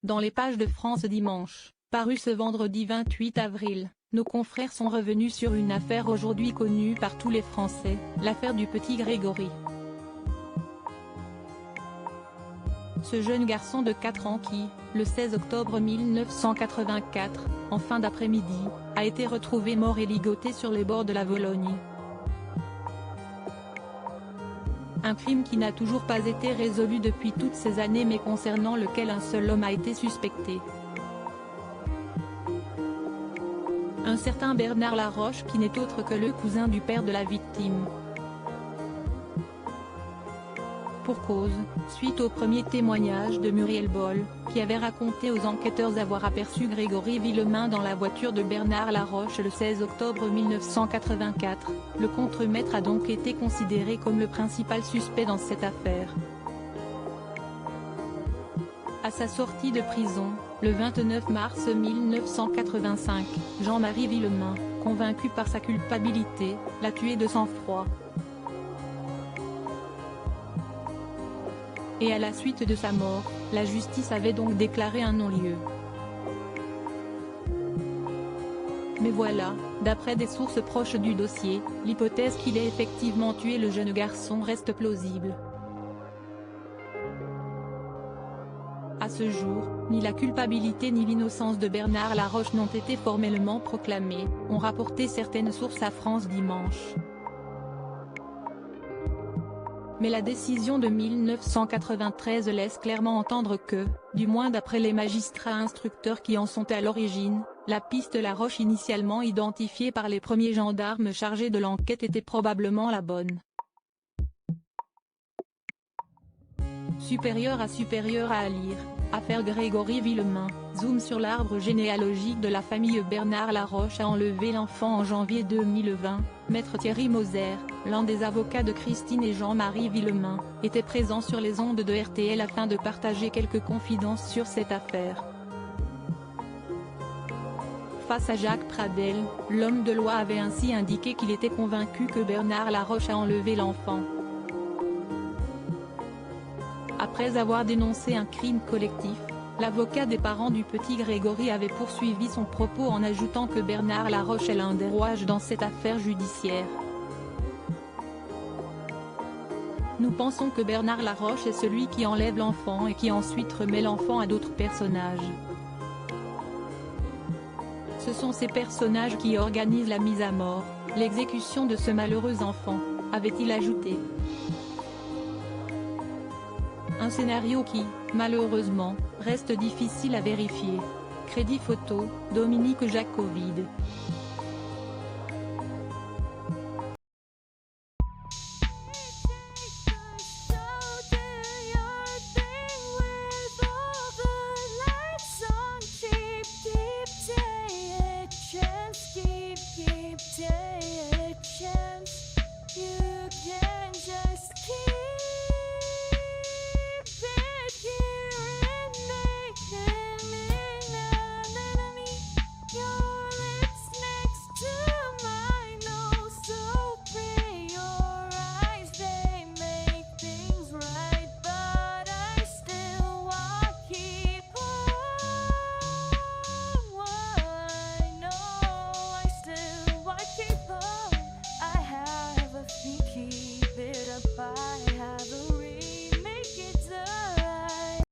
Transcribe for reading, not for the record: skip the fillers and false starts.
Dans les pages de France Dimanche, paru ce vendredi 28 avril, nos confrères sont revenus sur une affaire aujourd'hui connue par tous les Français, l'affaire du petit Grégory. Ce jeune garçon de 4 ans qui, le 16 octobre 1984, en fin d'après-midi, a été retrouvé mort et ligoté sur les bords de la Vologne. Un crime qui n'a toujours pas été résolu depuis toutes ces années mais concernant lequel un seul homme a été suspecté. Un certain Bernard Laroche qui n'est autre que le cousin du père de la victime. Pour cause, suite au premier témoignage de Muriel Boll, qui avait raconté aux enquêteurs avoir aperçu Grégory Villemain dans la voiture de Bernard Laroche le 16 octobre 1984, le contremaître a donc été considéré comme le principal suspect dans cette affaire. À sa sortie de prison, le 29 mars 1985, Jean-Marie Villemain, convaincu par sa culpabilité, l'a tué de sang-froid. Et à la suite de sa mort, la justice avait donc déclaré un non-lieu. Mais voilà, d'après des sources proches du dossier, l'hypothèse qu'il ait effectivement tué le jeune garçon reste plausible. À ce jour, ni la culpabilité ni l'innocence de Bernard Laroche n'ont été formellement proclamées, ont rapporté certaines sources à France Dimanche. Mais la décision de 1993 laisse clairement entendre que, du moins d'après les magistrats instructeurs qui en sont à l'origine, la piste Laroche initialement identifiée par les premiers gendarmes chargés de l'enquête était probablement la bonne. Supérieur à lire, affaire Grégory Villemain, zoom sur l'arbre généalogique de la famille Bernard Laroche a enlevé l'enfant en janvier 2020, maître Thierry Moser, l'un des avocats de Christine et Jean-Marie Villemain, était présent sur les ondes de RTL afin de partager quelques confidences sur cette affaire. Face à Jacques Pradel, l'homme de loi avait ainsi indiqué qu'il était convaincu que Bernard Laroche a enlevé l'enfant. Après avoir dénoncé un crime collectif, l'avocat des parents du petit Grégory avait poursuivi son propos en ajoutant que Bernard Laroche est l'un des rouages dans cette affaire judiciaire. Nous pensons que Bernard Laroche est celui qui enlève l'enfant et qui ensuite remet l'enfant à d'autres personnages. Ce sont ces personnages qui organisent la mise à mort, l'exécution de ce malheureux enfant, avait-il ajouté. Un scénario qui, malheureusement, reste difficile à vérifier. Crédit photo, Dominique Jacovide.